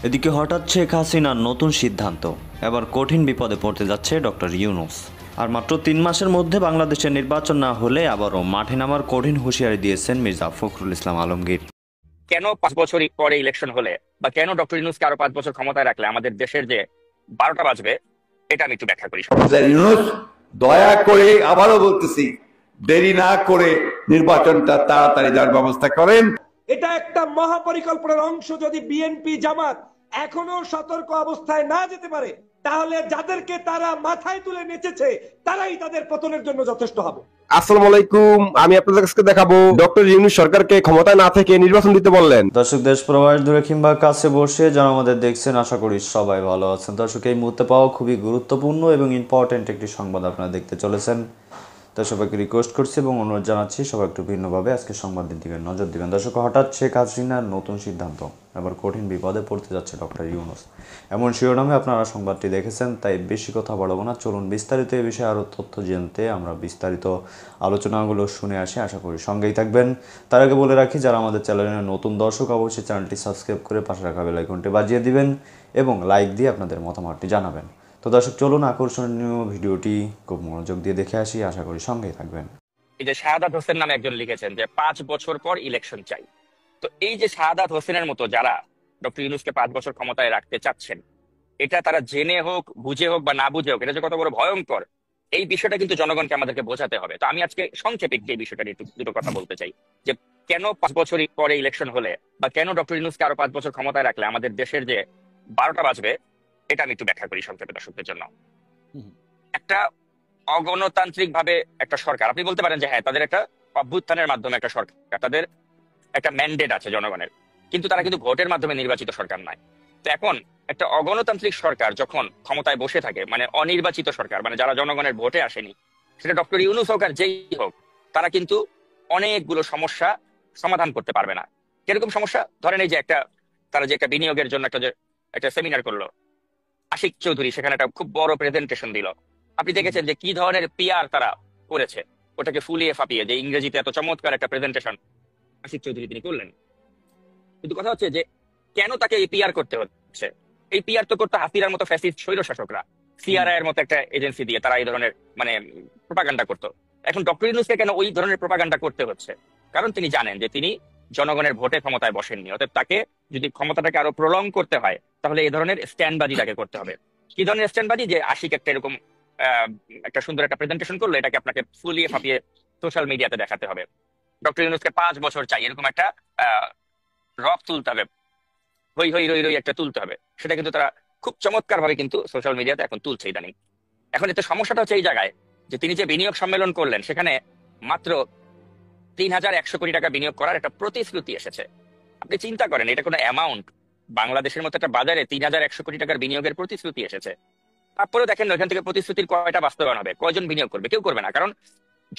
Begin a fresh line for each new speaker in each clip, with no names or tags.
এদিকে হঠাৎ শেখ হাসিনার নতুন সিদ্ধান্ত, এবার কঠিন বিপদে পড়তে যাচ্ছে ডক্টর ইউনূস। আর মাত্র 3 মাসের মধ্যে বাংলাদেশের নির্বাচন না হলে আবারও মাঠে নামার কঠিন হুঁশিয়ারি দিয়েছেন মির্জা ফখরুল ইসলাম আলমগীর।
কেন 5 বছর পরে ইলেকশন হলে বা কেন ডক্টর ইউনূসকে আরো 5 বছর ক্ষমতায় রাখলে আমাদের দেশের যে 12টা বাজবে, এটা আমি একটু ব্যাখ্যা করি।
ইউনূস, দয়া করে আবারও বলতেছি, দেরি না করে নির্বাচনটা তাড়াতাড়ি দেওয়ার ব্যবস্থা করেন।
এটা একটা মহাপরিকল্পনার অংশ। যদি বিএনপি জামাত এখনো সতর্ক অবস্থায় না যেতে পারে, তাহলে যাদেরকে তারা মাথায় তুলে নেচেছে তারাই তাদের পতনের জন্য যথেষ্ট হবে।
আসসালামু আলাইকুম, আমি আপনাদের কাছে দেখাবো ডক্টর ইউনূস সরকারকে ক্ষমতায় না থেকে নির্বাচন দিতে বললেন।
দর্শক, দেশ প্রবাস দূরে কিংবা কাছে বসে যারা আমাদের দেখছেন, আশা করি সবাই ভালো আছেন। দর্শক, এই মুহূর্তে পাওয়া খুবই গুরুত্বপূর্ণ এবং ইম্পর্টেন্ট একটি সংবাদ আপনারা দেখতে চলেছেন। তো সবাইকে রিকোয়েস্ট করছি এবং অনুরোধ জানাচ্ছি সবাই একটু ভিন্নভাবে আজকে সংবাদের দিকে নজর দিবেন। দর্শক, হঠাৎ শেখ হাসিনার নতুন সিদ্ধান্ত, এবার কঠিন বিপদে পড়তে যাচ্ছে ডক্টর ইউনূস, এমন শিরোনামে আপনারা সংবাদটি দেখেছেন। তাই বেশি কথা বাড়াবো না, চলুন বিস্তারিত এই বিষয়ে আরও তথ্য জানতে আমরা বিস্তারিত আলোচনাগুলো শুনে আসি। আশা করি সঙ্গেই থাকবেন। তার আগে বলে রাখি, যারা আমাদের চ্যানেলের নতুন দর্শক অবশ্যই চ্যানেলটি সাবস্ক্রাইব করে পাশে রাখা বেল আইকনটি বাজিয়ে দিবেন এবং লাইক দিয়ে আপনাদের মতামতটি জানাবেন। তো দর্শক, চলুন আকর্ষণীয় ভিডিওটি খুব মনোযোগ দিয়ে দেখে আসি। আশা করি সঙ্গেই থাকবেন।
এই যে শাহাদাত হোসেন নামে একজন লিখেছেন যে 5 বছর পর ইলেকশন চাই। তো এই যে শাহাদাত হোসেনের মতো যারা ডক্টর ইউনূসকে 5 বছর ক্ষমতায় রাখতে চাচ্ছেন, এটা তারা জেনে হোক, বুঝে হোক বা না বুঝে হোক, এটা যে কত বড় ভয়ঙ্কর, এই বিষয়টা কিন্তু জনগণকে আমাদেরকে বোঝাতে হবে। তো আমি আজকে সংক্ষেপে এই বিষয়টা নিয়ে দুটো কথা বলতে চাই যে কেন 5 বছর পরে ইলেকশন হলে বা কেন ডক্টর ইউনূসকে আরো 5 বছর ক্ষমতায় রাখলে আমাদের দেশের যে 12টা বাজবে, এটা আমি একটু ব্যাখ্যা করি সংক্ষেপে দর্শকদের জন্য। একটা অগণতান্ত্রিক ভাবে একটা সরকার, আপনি বলতে পারেন যে হ্যাঁ, তাদের একটা অভ্যুত্থানের মাধ্যমে একটা সরকার, তাদের একটা ম্যান্ডেট আছে জনগণের, কিন্তু তারা কিন্তু ভোটের মাধ্যমে নির্বাচিত সরকার নয়। তো এখন একটা অগণতান্ত্রিক সরকার যখন ক্ষমতায় বসে থাকে, মানে অনির্বাচিত সরকার, মানে যারা জনগণের ভোটে আসেনি, সেটা ডক্টর ইউনূস হোক আর যেই হোক, তারা কিন্তু অনেকগুলো সমস্যা সমাধান করতে পারবে না। কিরকম সমস্যা? ধরেন এই যে তারা যে একটা বিনিয়োগের জন্য একটা সেমিনার করলো, আশিক চৌধুরী সেখানে একটা খুব বড় প্রেজেন্টেশন দিল। আপনি দেখেছেন যে কি ধরনের পিআর তারা করেছে, ওটাকে ফুলিয়ে ফাঁপিয়ে, যে ইংরেজিতে এত চমৎকার একটা প্রেজেন্টেশন আশিক চৌধুরী তিনি করলেন। কিন্তু কথা হচ্ছে যে কেন তাকে এই পিআর করতে হচ্ছে? এই পিআর তো করতে হাসিনার মতো ফ্যাসিস্ট স্বৈর শাসকরা, সিআরআই এর মতো একটা এজেন্সি দিয়ে তারা এই ধরনের মানে প্রোপাগান্ডা করতো। এখন ডক্টর ইউনূসকে কেন ওই ধরনের প্রোপাগান্ডা করতে হচ্ছে? কারণ তিনি জানেন যে তিনি জনগণের ভোটে ক্ষমতায় বসেননি, অতএব তাকে যদি ক্ষমতাটাকে আরো প্রলং করতে হয়, তাহলে এই ধরনের স্ট্যান্ডবাজি তাকে করতে হবে। কি ধরনের স্ট্যান্ডবাজি? যে আশিক একটা এরকম একটা সুন্দর একটা প্রেজেন্টেশন করলো, এটাকে আপনাকে ফুলিয়ে ফাঁপিয়ে সোশ্যাল মিডিয়াতে দেখাতে হবে। ডক্টর ইউনূসকে 5 বছর চাই, এরকম একটা রব তুলতে হবে, হই হই রই রই একটা তুলতে হবে। সেটা কিন্তু তারা খুব চমৎকার ভাবে কিন্তু সোশ্যাল মিডিয়াতে এখন তুলছে ইদানিং। এখন এতে সমস্যাটা হচ্ছে এই জায়গায় যে তিনি যে বিনিয়োগ সম্মেলন করলেন, সেখানে মাত্র 3100 কোটি টাকা বিনিয়োগ করার একটা প্রতিশ্রুতি এসেছে। আপনি চিন্তা করেন, এটা কোনো অ্যামাউন্ট? বাংলাদেশের মতো একটা বাজারে 3100 কোটি টাকার বিনিয়োগের প্রতিশ্রুতি এসেছে। তারপরে দেখেন ওইখান থেকে প্রতিশ্রুতির কয়টা বাস্তবায়ন হবে, কয়জন বিনিয়োগ করবে? কেউ করবে না। কারণ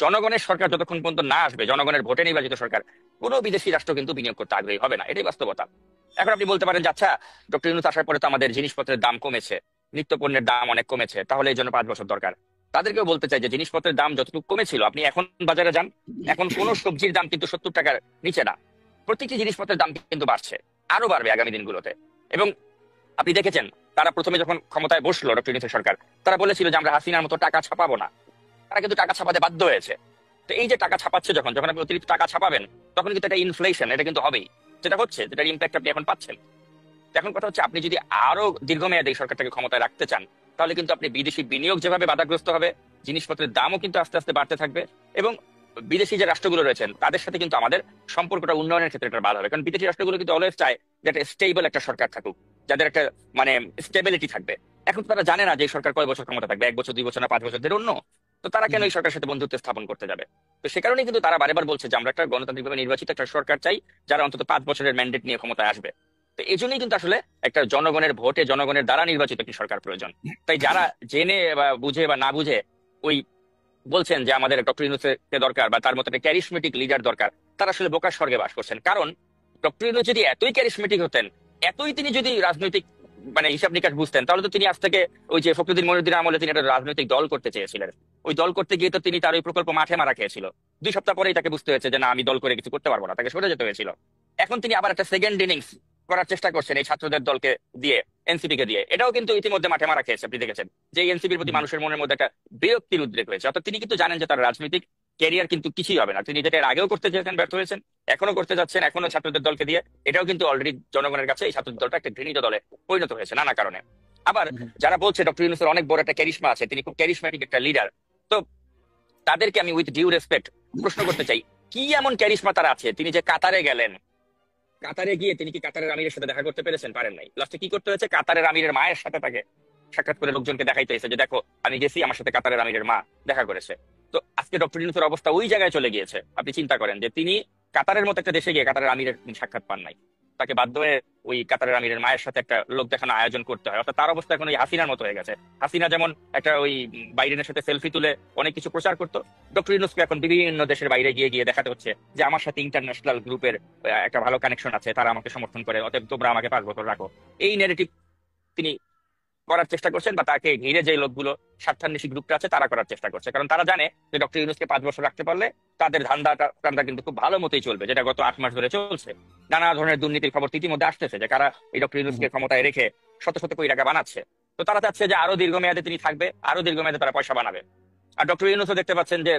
জনগণের সরকার যতক্ষণ পর্যন্ত না আসবে, জনগণের ভোটে নির্বাচিত সরকার, কোনো বিদেশি রাষ্ট্র কিন্তু বিনিয়োগ করতে আগ্রহী হবে না। এটাই বাস্তবতা। এখন আপনি বলতে পারেন যে আচ্ছা, ডক্টর ইউনূস আসার পরে তো আমাদের জিনিসপত্রের দাম কমেছে, নিত্য পণ্যের দাম অনেক কমেছে, তাহলে এই জন্য 5 বছর দরকার। তাদেরকেও বলতে চাই যে জিনিসপত্রের দাম যতটুকু কমেছিল, আপনি এখন বাজারে যান, এখন কোনো সবজির দাম কিন্তু 70 টাকার নিচে না। প্রত্যেকটি জিনিসপত্রের দাম কিন্তু বাড়ছে, আরো বাড়বে আগামী দিনগুলোতে। এবং আপনি দেখেছেন তারা প্রথমে যখন ক্ষমতায় বসলো ডক্টর ইউনূসের সরকার, তারা বলেছিল যে আমরা হাসিনার মতো টাকা ছাপাবো না। তারা কিন্তু টাকা ছাপাতে বাধ্য হয়েছে। তো এই যে টাকা ছাপাচ্ছে, যখন যখন আপনি অতিরিক্ত টাকা ছাপাবেন, তখন কিন্তু এটা ইনফ্লেশন, এটা কিন্তু হবেই, যেটা হচ্ছে, যেটার ইম্প্যাক্ট আপনি এখন পাচ্ছেন। এখন কথা হচ্ছে, আপনি যদি আরো দীর্ঘমেয়াদী সরকারটাকে ক্ষমতায় রাখতে চান, তাহলে কিন্তু আপনি বিদেশি বিনিয়োগ যেভাবে বাধাগ্রস্ত হবে, জিনিসপত্রের দামও কিন্তু আস্তে আস্তে বাড়তে থাকবে, এবং বিদেশি যে রাষ্ট্রগুলো রয়েছেন তাদের সাথে কিন্তু আমাদের সম্পর্কটা উন্নয়নের ক্ষেত্রে একটা বাধা হবে। কারণ বিদেশি রাষ্ট্রগুলো কিন্তু অলওয়েজ চায় যে একটা স্টেবল একটা সরকার থাকুক, যাদের একটা মানে স্টেবিলিটি থাকবে। এখন তো তারা জানে না যে এই সরকার কয় বছর ক্ষমতা থাকবে, 1 বছর 2 বছর না 5 বছর, অন্য। তো তারা কেন এই সরকারের সাথে বন্ধুত্ব স্থাপন করতে যাবে? তো সে কারণেই কিন্তু তারা বারেবার বলছে যে আমরা একটা গণতান্ত্রিকভাবে নির্বাচিত একটা সরকার চাই, যারা অন্তত 5 বছরের ম্যান্ডেট নিয়ে ক্ষমতায় আসবে। তো এই জন্যই কিন্তু আসলে একটা জনগণের ভোটে, জনগণের দ্বারা নির্বাচিত একটি সরকার প্রয়োজন। তাই যারা জেনে বা বুঝে বা না বুঝে ওই বলছেন যে আমাদের ডক্টর ইউনূসকে দরকার বা তার মতো একটা ক্যারিসমেটিক লিডার দরকার, তারা আসলে বোকার স্বর্গে বাস করছেন। কারণ ডক্টর ইউনূস যদি এতই ক্যারিসমেটিক হতেন, এতই তিনি যদি রাজনৈতিক মানে হিসাব নিকাশ বুঝতেন, তাহলে তো তিনি আজ থেকে ওই যে ফখরুদ্দিন মইনুদ্দিনের আমলে তিনি একটা রাজনৈতিক দল করতে চেয়েছিলেন। ওই দল করতে গিয়ে তো তিনি তার ওই প্রকল্প মাঠে মারা খেয়েছিল। 2 সপ্তাহ পরেই তাকে বুঝতে হয়েছে যে না, আমি দল করে কিছু করতে পারবো না, তাকে সরে যেতে হয়েছিল। এখন তিনি আবার একটা সেকেন্ড ইনিংস করার চেষ্টা করছেন এই ছাত্রদের দলকে দিয়ে, এনসিপি কে দিয়ে। এটাও কিন্তু ইতিমধ্যে মাঠে মারা খেয়েছে, আপনি দেখেছেন যে এনসিপির প্রতি মানুষের মনের মধ্যে একটা বিরক্তির উদ্রেক হয়েছে। অর্থাৎ তিনি কিন্তু জানেন যে তার রাজনৈতিক ক্যারিয়ার কিন্তু কিছুই হবে না। তিনি যেটা এর আগেও করতে চেয়েছেন ব্যর্থ হয়েছেন, এখনো করতে যাচ্ছেন, এখনো ছাত্রদের দলকে দিয়ে। এটাও কিন্তু অলরেডি জনগণের কাছে এই ছাত্রদের দলটা একটা ঘৃণিত দলে পরিণত হয়েছে নানা কারণে। আবার যারা বলছে ডক্টর ইউনূসের অনেক বড় একটা ক্যারিশমা আছে, তিনি খুব ক্যারিশম্যাটিক একটা লিডার, তো তাদেরকে আমি উইথ ডিউ রেসপেক্ট প্রশ্ন করতে চাই, কি এমন ক্যারিশমা তার আছে? তিনি যে কাতারে গেলেন, কাতারে গিয়ে তিনি কি কাতারের আমিরের সাথে দেখা করতে পেরেছেন? পারেন নাই। লাস্টে কি করতে হয়েছে? কাতারের আমিরের মায়ের সাথে তাকে সাক্ষাৎ করে লোকজনকে দেখাইতে হয়েছে যে দেখো আমি গেছি, আমার সাথে কাতারের আমিরের মা দেখা করেছে। তো আজকে ডক্টর ইউনূসের অবস্থা ওই জায়গায় চলে গিয়েছে। আপনি চিন্তা করেন যে তিনি কাতারের মতো একটা দেশে গিয়ে কাতারের আমিরের সাক্ষাৎ পান নাই, তাকে বাধ্য হয়ে ওই কাতারের আমিরের মায়ের সাথে একটা লোক দেখানো আয়োজন করতে হয়। অর্থাৎ তার অবস্থা এখন ওই হাসিনার মতো হয়ে গেছে। হাসিনা যেমন একটা ওই বাইডেনের সাথে সেলফি তুলে অনেক কিছু প্রচার করতো, ডক্টর ইউনূসকে এখন বিভিন্ন দেশের বাইরে গিয়ে গিয়ে দেখাতে হচ্ছে যে আমার সাথে ইন্টারন্যাশনাল গ্রুপের একটা ভালো কানেকশন আছে, তারা আমাকে সমর্থন করে, অতএব তোমরা আমাকে 5 বছর রাখো। এই নেগেটিভ তিনি করার চেষ্টা করছেন, বা তাকে ঘিরে যে লোকগুলো স্বার্থান্বেষী গ্রুপটা আছে তারা করার চেষ্টা করছে। কারণ তারা জানে যে ডক্টর ইউনূসকে 5 বছর রাখতে পারলে তাদের ধান্দা কিন্তু খুব ভালো মতোই চলবে, যেটা গত 8 মাস ধরে চলছে। নানা ধরনের দুর্নীতির খবর ইতিমধ্যে আসতেছে যে কারা এই ডক্টর ইউনূসকে ক্ষমতায় রেখে শত শত কোটি টাকা বানাচ্ছে। তো তারা চাচ্ছে যে আরো দীর্ঘমেয়াদে তিনি থাকবে, আরো দীর্ঘমেয়াদে তারা পয়সা বানাবে। আর ডক্টর ইউনূসও দেখতে পাচ্ছেন যে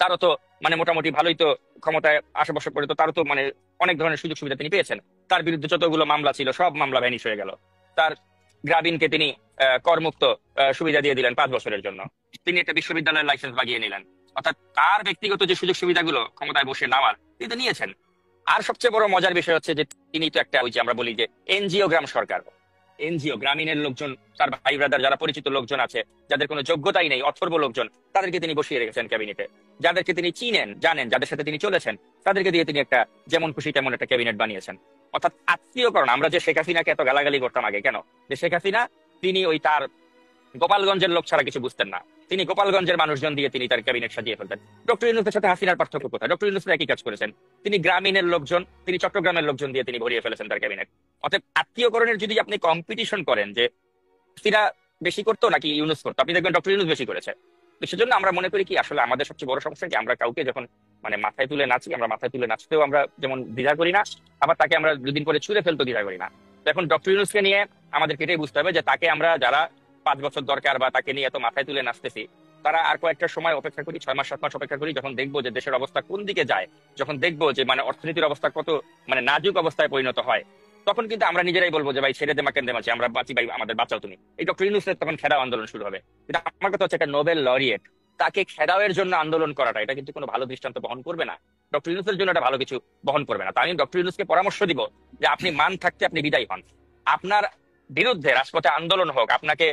তারও তো মানে মোটামুটি ভালোই তো ক্ষমতায় 8 বছর পরে, তো তারও তো মানে অনেক ধরনের সুযোগ সুবিধা তিনি পেয়েছেন। তার বিরুদ্ধে যতগুলো মামলা ছিল সব মামলা ভ্যানিশ হয়ে গেল। তার গ্রামীণকে তিনি করমুক্ত সুবিধা দিয়ে দিলেন 5 বছরের জন্য। তিনি একটা বিশ্ববিদ্যালয়ের লাইসেন্স বাগিয়ে নিলেন। অর্থাৎ তার ব্যক্তিগত যে সুযোগ সুবিধাগুলো ক্ষমতায় বসে নেওয়ার তিনি তো নিয়েছেন। আর সবচেয়ে বড় মজার বিষয় হচ্ছে যে তিনি তো একটা ওই যে আমরা বলি যে এনজিও গ্রাম সরকার, এনজিও গ্রামীণের লোকজন, তার ভাই ব্রাদার যারা পরিচিত লোকজন আছে, যাদের কোনো যোগ্যতাই নেই, অথর্ব লোকজন, তাদেরকে তিনি বসিয়ে রেখেছেন ক্যাবিনেটে। যাদেরকে তিনি চিনেন, জানেন, যাদের সাথে তিনি চলেছেন, তাদেরকে দিয়ে তিনি একটা যেমন খুশি তেমন একটা ক্যাবিনেট বানিয়েছেন। অর্থাৎ আত্মীয়করণ। আমরা যে শেখ হাসিনাকে এত গালাগালি করতাম আগে, কেন? যে শেখ হাসিনা তিনি ওই তার গোপালগঞ্জের লোক ছাড়া কিছু বুঝতেন না, তিনি গোপালগঞ্জের মানুষজন দিয়ে তিনি তার ক্যাবিনেট সাজিয়ে ফেলতেন। ডক্টর ইউনূসের সাথে হাসিনার পার্থক্য কোথায়? ডক্টর ইউনূস একই কাজ করেছেন, তিনি গ্রামীণের লোকজন, তিনি চট্টগ্রামের লোকজন দিয়ে তিনি ভরিয়ে ফেলেছেন তার ক্যাবিনেট। অর্থাৎ আত্মীয়করণের যদি আপনি কম্পিটিশন করেন যে হাসিনা বেশি করতো নাকি ইউনূস করতো, আপনি দেখবেন ডক্টর ইউনূস বেশি করেছে। তো সেজন্য আমরা মনে করি কি আসলে আমাদের সবচেয়ে বড় সমস্যা কি, আমরা কাউকে যখন মানে মাথায় তুলে নাচি, আমরা মাথায় তুলে নাচতেও আমরা যেমন দ্বিধা করি না, আবার তাকে আমরা 2 দিন পরে ছুঁড়ে ফেলতেও দ্বিধা করি না। তো এখন ডক্টর ইউনূসকে নিয়ে আমাদেরকে এটাই বুঝতে হবে যে তাকে আমরা যারা 5 বছর দরকার বা তাকে নিয়ে এত মাথায় তুলে নাচতেছি, তারা আর কয়েকটা সময় অপেক্ষা করি, 6 মাস 7 মাস অপেক্ষা করি। যখন দেখবো যে দেশের অবস্থা কোন দিকে যায়, যখন দেখবো যে মানে অর্থনীতির অবস্থা কত মানে নাজুক অবস্থায় পরিণত হয়, তখন কিন্তু আমরা নিজেরাই বলবো যে ভাই ছেড়ে দে মাকেন দে মাছি, আমরা বাঁচি ভাই, আমাদের বাঁচাও তুমি। এই ডক্টর ইউনূসের তখন খেদাও আন্দোলন শুরু হবে। কিন্তু আমার কথা হচ্ছে একটা নোবেল লরিয়েট, তাকে খেদাওয়ের জন্য আন্দোলন করাটা এটা কিন্তু কোনো ভালো দৃষ্টান্ত বহন করবে না, ডক্টর ইউনূসের জন্য এটা ভালো কিছু বহন করবে না। তাই আমি ডক্টর ইউনূসকে পরামর্শ দিব যে আপনি মান থাকতে আপনি বিদায়ী হন, আপনার বিরুদ্ধে রাজপথে আন্দোলন হোক, আপনাকে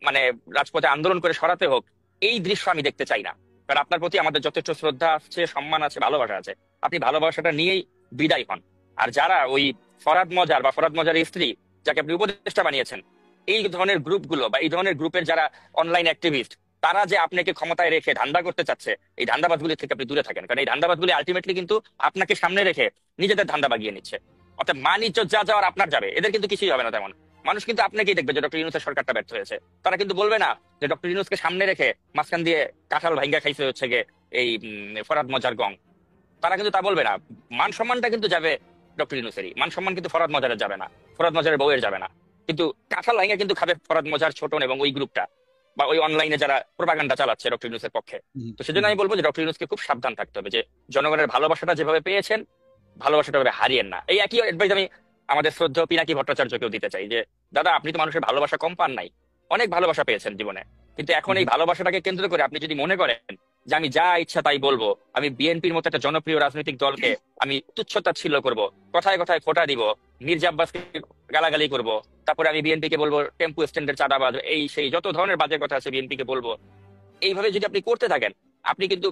মানে রাজপথে আন্দোলন করে সরাতে হোক, এই দৃশ্য আমি দেখতে চাই না। কারণ আপনার প্রতি আমাদের যথেষ্ট শ্রদ্ধা আছে, সম্মান আছে, ভালোবাসা আছে, আপনি ভালোবাসাটা নিয়েই বিদায় হন। আর যারা ওই ফরহাদ মজার বা ফরহাদ মজারের স্ত্রী, যাকে আপনি উপদেষ্টা বানিয়েছেন, এই ধরনের গ্রুপগুলো বা এই ধরনের গ্রুপের যারা অনলাইন অ্যাক্টিভিস্ট, তারা যে আপনাকে ক্ষমতায় রেখে ধান্দা করতে চাচ্ছে, এই ধান্দাবাজগুলি থেকে আপনি দূরে থাকেন। কারণ এই ধান্দাবাজগুলি আলটিমেটলি কিন্তু আপনাকে সামনে রেখে নিজেদের ধান্দা বাগিয়ে নিচ্ছে। অর্থাৎ মান ইজ্জত যা যাওয়ার আপনার যাবে, এদের কিন্তু কিছুই হবে না তেমন। মানুষ কিন্তু আপনাকেই দেখবে যে ডক্টর ইউনূসের সরকারটা ব্যর্থ হয়েছে। তারা কিন্তু বলবে না যে ডক্টর ইউনূসকে সামনে রেখে মাঝখান দিয়ে কাঁঠাল ভাঙ্গা খাইছে হচ্ছে গিয়ে এই ফরহাদ মজার গং। তারা কিন্তু তা বলবে না। মান সম্মানটা কিন্তু যাবে ডক্টর ইউনূসেরই, মান সম্মান কিন্তু ফরহাদ মজারের যাবে না, ফরহাদ মজারের বউয়ের যাবে না। কিন্তু কাঁঠাল ভাঙ্গা কিন্তু খাবে ফরহাদ মজার, ছোটন এবং ওই গ্রুপটা বা ওই অনলাইনে যারা প্রোপাগান্ডা চালাচ্ছে ডক্টর ইউনূসের পক্ষে। তো সেজন্য আমি বলবো যে ডক্টর ইউনূসকে খুব সাবধান থাকতে হবে যে জনগণের ভালোবাসাটা যেভাবে পেয়েছেন, ভালোবাসাটা ভাবে হারিয়েন না। এই একই অ্যাডভাইস আমি আমাদের শ্রদ্ধেয় পিনাকি ভট্টাচার্যকেও দিতে চাই যে দাদা, আপনি তো মানুষের ভালোবাসা কম পান নাই, অনেক ভালোবাসা পেয়েছেন জীবনে, কিন্তু এখন এই ভালোবাসাটাকে কেন্দ্র করে আপনি যদি মনে করেন যে আমি যা ইচ্ছা তাই বলবো, আমি বিএনপির মতো একটা জনপ্রিয় রাজনৈতিক দলকে আমি তুচ্ছতাচ্ছিল্য করব, কথায় কথায় খোঁটা দিব, মির্জা আব্বাসকে গালাগালি করব, তারপরে আমি বিএনপি কে বলবো টেম্পু স্ট্যান্ডের চাঁদাবাজ, এই সেই যত ধরনের বাজে কথা আছে বিএনপি কে বলবো, এইভাবে যদি আপনি করতে থাকেন, আপনি কিন্তু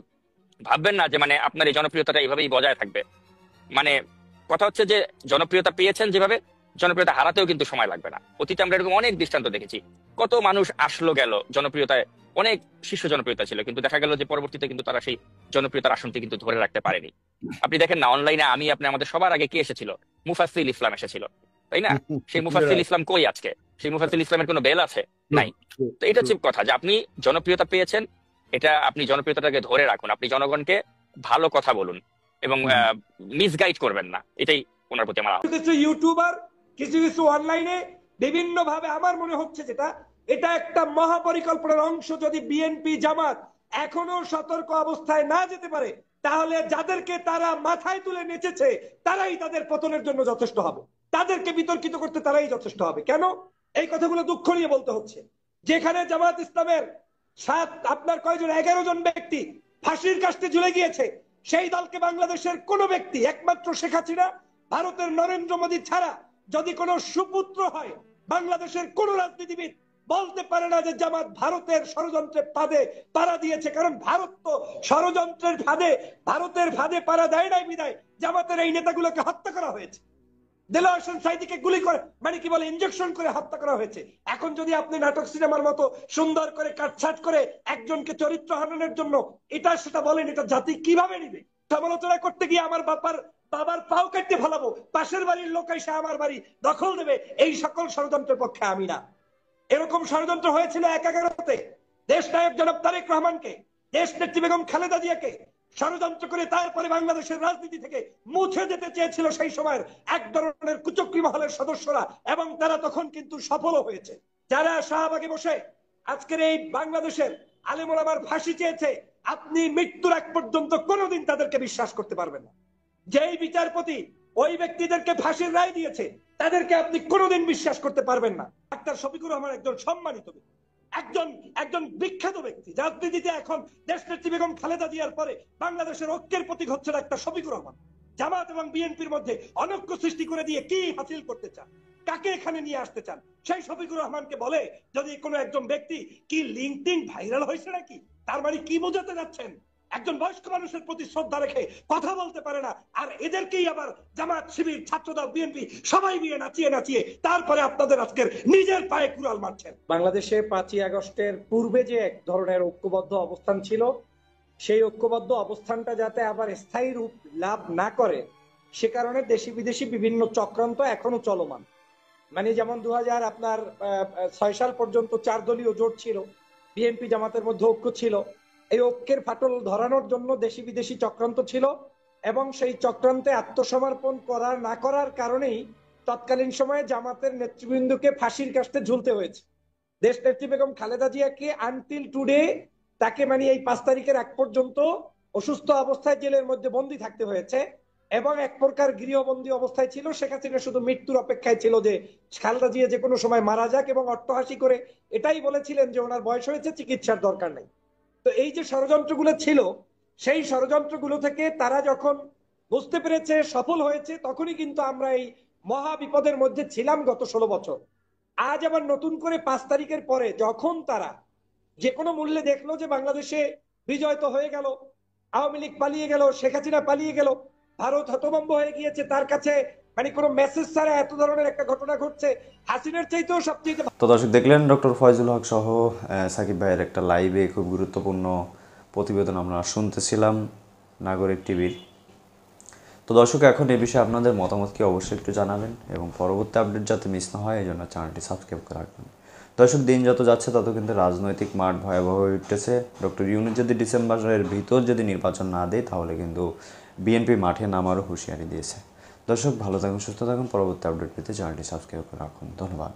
ভাববেন না যে মানে আপনার এই জনপ্রিয়তাটা এইভাবেই বজায় থাকবে। মানে কথা হচ্ছে যে জনপ্রিয়তা পেয়েছেন যেভাবে, জনপ্রিয়তা হারাতেও কিন্তু সময় লাগবে না। অতীতে আমরা এরকম অনেক দৃষ্টান্ত দেখেছি, কত মানুষ আসলো গেল জনপ্রিয়তায়, অনেক শীর্ষ জনপ্রিয়তা ছিল, কিন্তু দেখা গেল যে পরবর্তীতে কিন্তু তারা সেই জনপ্রিয়তার আসনটি কিন্তু ধরে রাখতে পারেনি। আপনি দেখেন না অনলাইনে আপনি আমাদের সবার আগে কে এসেছিল? মুফাসসিল ইসলাম এসেছিল, তাই না? সেই মুফাসসিল ইসলাম কই আজকে? সেই মুফাসসিল ইসলামের কোনো বেল আছে? নাই। তো এটা হচ্ছে কথা যে আপনি জনপ্রিয়তা পেয়েছেন, এটা আপনি জনপ্রিয়তাটাকে ধরে রাখুন, আপনি জনগণকে ভালো কথা বলুন এবং মিসগাইড করবেন না, এটাই ওনার প্রতি আমার
ইউটিউবার কিছু কিছু অনলাইনে বিভিন্ন ভাবে আমার মনে হচ্ছে যেটা এটা একটা মহাপরিকল্পনার অংশ। যদি বিএনপি জামাত এখনো সতর্ক অবস্থায় না যেতে পারে, তাহলে যাদেরকে তারা মাথায় তুলে নেচেছে তারাই তাদের পতনের জন্য যথেষ্ট হবে। তাদেরকে বিতর্কিত করতে তারাই যথেষ্ট হবে। কেন এই কথাগুলো দুঃখ নিয়ে বলতে হচ্ছে? যেখানে জামাত ইসলামের আপনার কয়জন 11 জন ব্যক্তি ফাঁসির কাস্টে ঝুলে গিয়েছে, সেই দলকে বাংলাদেশের কোন ব্যক্তি, একমাত্র শেখ হাসিনা, ভারতের নরেন্দ্র মোদী ছাড়া যদি কোনো সুপুত্র হয়, বাংলাদেশের কোন রাজনীতিবিদ বলতে পারে না যে জামাত ভারতের ষড়যন্ত্রের ফাঁদে পাড়া দিয়েছে। কারণ ভারত তো ষড়যন্ত্রের ফাঁদে, ভারতের ফাঁদে পাড়া দেয় নাই বিদায় জামাতের এই নেতাগুলোকে হত্যা করা হয়েছে। দেলোয়ার হোসেন সাঈদীকে গুলি করে, মানে কি বলে, ইনজেকশন করে হত্যা করা হয়েছে। এখন যদি আপনি নাটক সিনেমার মতো সুন্দর করে কাটছাট করে একজনকে চরিত্র হারানোর জন্য এটা সেটা বলেন, এটা জাতি কিভাবে নিবে? সমালোচনা করতে গিয়ে আমার বাবার পাও কাটতে ফেলাবো, পাশের বাড়ির লোক এসে আমার বাড়ি দখল দেবে, এই সকল ষড়যন্ত্রের পক্ষে আমি না। এরকম ষড়যন্ত্র হয়েছিল 11-তে দেশ নায়ক জনাব তারেক রহমানকে, দেশ নেত্রী বেগম খালেদা জিয়াকে ষড়যন্ত্র করে তারপরে বাংলাদেশের রাজনীতি থেকে মুছে যেতে চেয়েছিল সেই সময়ের এক ধরনের কুচক্রী মহলের সদস্যরা, এবং তারা তখন কিন্তু সফল হয়েছে। যারা শাহবাগে বসে আজকের এই বাংলাদেশের আলেম ওলামার ফাঁসি চেয়েছে, আপনি মৃত্যুর আগ পর্যন্ত কোনোদিন তাদেরকে বিশ্বাস করতে পারবেন না। যেই বিচারপতি ওই ব্যক্তিদেরকে ফাঁসির রায় দিয়েছে তাদেরকে আপনি কোনোদিন বিশ্বাস করতে পারবেন না। ডাক্তার শফিকুর রহমান একজন সম্মানিত ব্যক্তি, একজন বিখ্যাত ব্যক্তি। রাজনীতিতে এখন দেশনেত্রী বেগম খালেদা জিয়ার পরে বাংলাদেশের ঐক্যের প্রতীক হচ্ছে ডাক্তার শফিকুর রহমান। জামাত এবং বিএনপির মধ্যে অনৈক্য সৃষ্টি করে দিয়ে কি হাসিল করতে চান, কাকে এখানে নিয়ে আসতে চান? সেই শফিকুর রহমানকে বলে যদি কোনো একজন ব্যক্তি কি লিঙ্কডিন ভাইরাল হয়েছে নাকি, তার মানে কি বোঝাতে যাচ্ছেন? একজন বয়স্ক মানুষের প্রতি শ্রদ্ধা রেখে কথা বলতে পারে না, আর এদেরকেই আবার জামাত, শিবির, ছাত্রদল, বিএনপি সবাই মিলে নাচিয়ে নাচিয়ে তারপরে আপনাদের আজকের নিজের পায়ে কুড়াল মারছেন।
বাংলাদেশে 5ই আগস্টের পূর্বে যে এক ধরনের ঐক্যবদ্ধ অবস্থান ছিল, সেই ঐক্যবদ্ধ অবস্থানটা যাতে আবার স্থায়ী রূপ লাভ না করে, সে কারণে দেশি বিদেশি বিভিন্ন চক্রান্ত এখনো চলমান। মানে যেমন 2006 সাল পর্যন্ত 4 দলীয় জোট ছিল, বিএনপি জামাতের মধ্যে ঐক্য ছিল। এই ঐক্যের ফাটল ধরানোর জন্য দেশি বিদেশি চক্রান্ত ছিল, এবং সেই চক্রান্তে আত্মসমর্পণ করার না করার কারণেই তৎকালীন সময়ে জামাতের নেতৃবৃন্দকে ফাঁসির কাস্টে ঝুলতে হয়েছে। দেশ নেত্রী বেগম খালেদা জিয়াকে আনটিল টুডে তাকে মানে এই 5 তারিখের আগ পর্যন্ত অসুস্থ অবস্থায় জেলের মধ্যে বন্দী থাকতে হয়েছে, এবং এক প্রকার গৃহবন্দী অবস্থায় ছিল। শেখ হাসিনা শুধু মৃত্যুর অপেক্ষায় ছিল যে খালেদা জিয়া যে কোনো সময় মারা যাক, এবং অট্টহাসি করে এটাই বলেছিলেন যে ওনার বয়স হয়েছে, চিকিৎসার দরকার নেই। তো এই যে ষড়যন্ত্রগুলো ছিল, সেই ষড়যন্ত্রগুলো থেকে তারা যখন বুঝতে পেরেছে, সফল হয়েছে, তখনই কিন্তু আমরা এই মহা বিপদের মধ্যে ছিলাম গত 16 বছর। আজ আবার নতুন করে 5 তারিখের পরে যখন তারা যে কোনো মূল্যে দেখলো যে বাংলাদেশে বিজয় তো হয়ে গেল, আওয়ামী লীগ পালিয়ে গেল, শেখ হাসিনা পালিয়ে গেল, ভারত হতভম্ব হয়ে গিয়েছে, তার কাছে মানে কোনো মেসেজ ছাড়া এত ধরনের একটা ঘটনা ঘটছে, হাসিনার চাইতেও সবচেয়ে।
তো দর্শক দেখলেন ডক্টর ফয়জুল হক সহ সাকিব ভাইয়ের একটা লাইভে খুব গুরুত্বপূর্ণ প্রতিবেদন আমরা শুনতেছিলাম নাগরিক টিভির। তো দর্শক এখন এই বিষয়ে আপনাদের মতামত কি অবশ্যই একটু জানাবেন, এবং পরবর্তী আপডেট যাতে মিস না হয় এই জন্য চ্যানেলটি সাবস্ক্রাইব করে রাখবেন। দর্শক দিন যত যাচ্ছে তত কিন্তু রাজনৈতিক মাঠ ভয়াবহ হয়ে উঠতেছে। ডক্টর ইউনূস যদি ডিসেম্বরের ভিতর যদি নির্বাচন না দেয় তাহলে কিন্তু বিএনপি মাঠে নামারও হুঁশিয়ারি দিয়েছে। দর্শক ভালো থাকুন, সুস্থ থাকুন, পরবর্তী আপডেট পেতে চ্যানেলটি সাবস্ক্রাইব করে রাখুন। ধন্যবাদ।